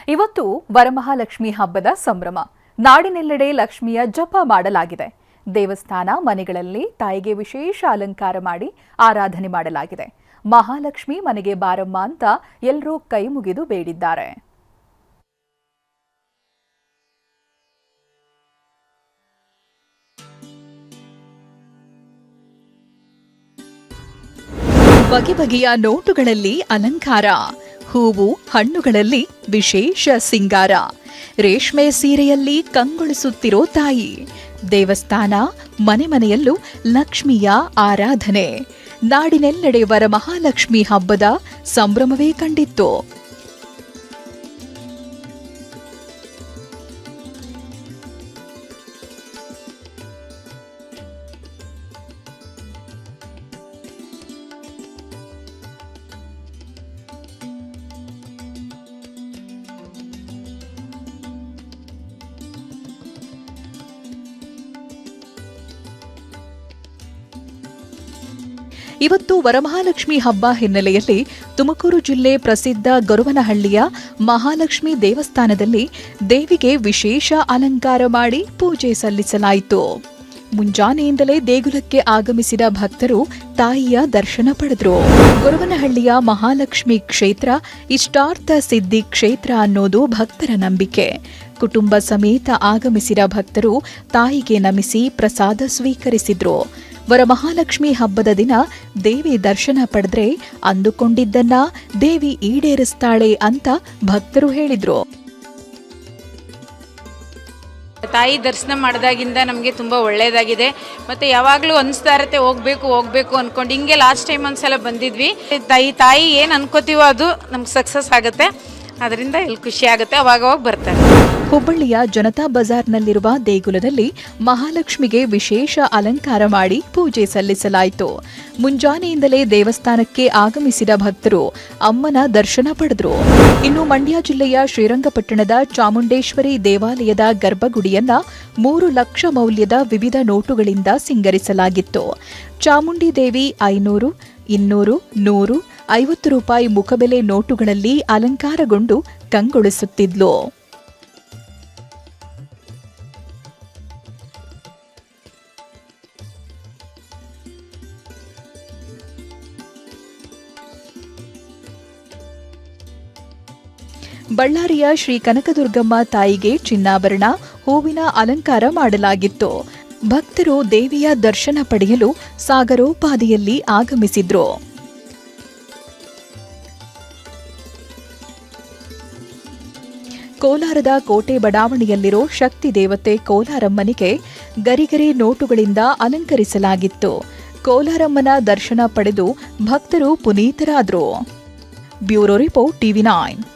ಇವತ್ತು ವರಮಹಾಲಕ್ಷ್ಮಿ ಹಬ್ಬದ ಸಂಭ್ರಮ. ನಾಡಿನೆಲ್ಲೆಡೆ ಲಕ್ಷ್ಮಿಯ ಜಪ ಮಾಡಲಾಗಿದೆ. ದೇವಸ್ಥಾನ ಮನೆಗಳಲ್ಲಿ ತಾಯಿಗೆ ವಿಶೇಷ ಅಲಂಕಾರ ಮಾಡಿ ಆರಾಧನೆ ಮಾಡಲಾಗಿದೆ. ಮಹಾಲಕ್ಷ್ಮಿ ಮನೆಗೆ ಬಾರಮ್ಮ ಅಂತ ಎಲ್ಲರೂ ಕೈ ಮುಗಿದು ಬೇಡಿದ್ದಾರೆ. ಬಗೆ ಬಗೆಯ ನೋಟುಗಳಲ್ಲಿ ಅಲಂಕಾರ, ಹೂವು ಹಣ್ಣುಗಳಲ್ಲಿ ವಿಶೇಷ ಸಿಂಗಾರ, ರೇಷ್ಮೆ ಸೀರೆಯಲ್ಲಿ ಕಂಗೊಳಿಸುತ್ತಿರೋ ತಾಯಿ. ದೇವಸ್ಥಾನ ಮನೆ ಮನೆಯಲ್ಲೂ ಲಕ್ಷ್ಮಿಯ ಆರಾಧನೆ. ನಾಡಿನೆಲ್ಲೆಡೆ ವರಮಹಾಲಕ್ಷ್ಮಿ ಹಬ್ಬದ ಸಂಭ್ರಮವೇ ಕಂಡಿತ್ತು. ಇವತ್ತು ವರಮಹಾಲಕ್ಷ್ಮಿ ಹಬ್ಬ ಹಿನ್ನೆಲೆಯಲ್ಲಿ ತುಮಕೂರು ಜಿಲ್ಲೆ ಪ್ರಸಿದ್ಧ ಗೊರವನಹಳ್ಳಿಯ ಮಹಾಲಕ್ಷ್ಮಿ ದೇವಸ್ಥಾನದಲ್ಲಿ ದೇವಿಗೆ ವಿಶೇಷ ಅಲಂಕಾರ ಮಾಡಿ ಪೂಜೆ ಸಲ್ಲಿಸಲಾಯಿತು. ಮುಂಜಾನೆಯಿಂದಲೇ ದೇಗುಲಕ್ಕೆ ಆಗಮಿಸಿದ ಭಕ್ತರು ತಾಯಿಯ ದರ್ಶನ ಪಡೆದರು. ಗೊರವನಹಳ್ಳಿಯ ಮಹಾಲಕ್ಷ್ಮಿ ಕ್ಷೇತ್ರ ಇಷ್ಟಾರ್ಥ ಸಿದ್ಧಿ ಕ್ಷೇತ್ರ ಅನ್ನೋದು ಭಕ್ತರ ನಂಬಿಕೆ. ಕುಟುಂಬ ಸಮೇತ ಆಗಮಿಸಿದ ಭಕ್ತರು ತಾಯಿಗೆ ನಮಿಸಿ ಪ್ರಸಾದ ಸ್ವೀಕರಿಸಿದ್ರು. ವರಮಹಾಲಕ್ಷ್ಮಿ ಹಬ್ಬದ ದಿನ ದೇವಿ ದರ್ಶನ ಪಡೆದ್ರೆ ಅಂದುಕೊಂಡಿದ್ದನ್ನ ದೇವಿ ಈಡೇರಿಸ್ತಾಳೆ ಅಂತ ಭಕ್ತರು ಹೇಳಿದ್ರು. ತಾಯಿ ದರ್ಶನ ಮಾಡಿದಾಗಿಂದ ನಮಗೆ ತುಂಬ ಒಳ್ಳೆಯದಾಗಿದೆ. ಮತ್ತು ಯಾವಾಗಲೂ ಅನಿಸ್ತಾ ಇರತ್ತೆ ಹೋಗಬೇಕು ಅಂದ್ಕೊಂಡು. ಹಿಂಗೆ ಲಾಸ್ಟ್ ಟೈಮ್ ಒಂದ್ಸಲ ಬಂದಿದ್ವಿ. ತಾಯಿ ಏನು ಅನ್ಕೋತೀವೋ ಅದು ನಮ್ಗೆ ಸಕ್ಸಸ್ ಆಗುತ್ತೆ. ಅದರಿಂದ ಇಲ್ಲಿ ಖುಷಿ ಆಗುತ್ತೆ. ಅವಾಗವಾಗ ಬರ್ತಾರೆ. ಹುಬ್ಬಳ್ಳಿಯ ಜನತಾ ಬಜಾರ್ನಲ್ಲಿರುವ ದೇಗುಲದಲ್ಲಿ ಮಹಾಲಕ್ಷ್ಮಿಗೆ ವಿಶೇಷ ಅಲಂಕಾರ ಮಾಡಿ ಪೂಜೆ ಸಲ್ಲಿಸಲಾಯಿತು. ಮುಂಜಾನೆಯಿಂದಲೇ ದೇವಸ್ಥಾನಕ್ಕೆ ಆಗಮಿಸಿದ ಭಕ್ತರು ಅಮ್ಮನ ದರ್ಶನ ಪಡೆದರು. ಇನ್ನು ಮಂಡ್ಯ ಜಿಲ್ಲೆಯ ಶ್ರೀರಂಗಪಟ್ಟಣದ ಚಾಮುಂಡೇಶ್ವರಿ ದೇವಾಲಯದ ಗರ್ಭಗುಡಿಯನ್ನ 3 ಲಕ್ಷ ಮೌಲ್ಯದ ವಿವಿಧ ನೋಟುಗಳಿಂದ ಸಿಂಗರಿಸಲಾಗಿತ್ತು. ಚಾಮುಂಡಿ ದೇವಿ 500, 200, 100, 50 ರೂಪಾಯಿ ಮುಖಬೆಲೆ ನೋಟುಗಳಲ್ಲಿ ಅಲಂಕಾರಗೊಂಡು ಕಂಗೊಳಿಸುತ್ತಿದ್ಲು. ಬಳ್ಳಾರಿಯ ಶ್ರೀ ಕನಕದುರ್ಗಮ್ಮ ತಾಯಿಗೆ ಚಿನ್ನಾಭರಣ, ಹೂವಿನ ಅಲಂಕಾರ ಮಾಡಲಾಗಿತ್ತು. ಭಕ್ತರು ದೇವಿಯ ದರ್ಶನ ಪಡೆಯಲು ಸಾಗರೋಪಾದಿಯಲ್ಲಿ ಆಗಮಿಸಿದ್ರು. ಕೋಲಾರದ ಕೋಟೆ ಬಡಾವಣೆಯಲ್ಲಿರೋ ಶಕ್ತಿ ದೇವತೆ ಕೋಲಾರಮ್ಮನಿಗೆ ಗರಿಗರಿ ನೋಟುಗಳಿಂದ ಅಲಂಕರಿಸಲಾಗಿತ್ತು. ಕೋಲಾರಮ್ಮನ ದರ್ಶನ ಪಡೆದು ಭಕ್ತರು ಪುನೀತರಾದರು. Bureau report TV9.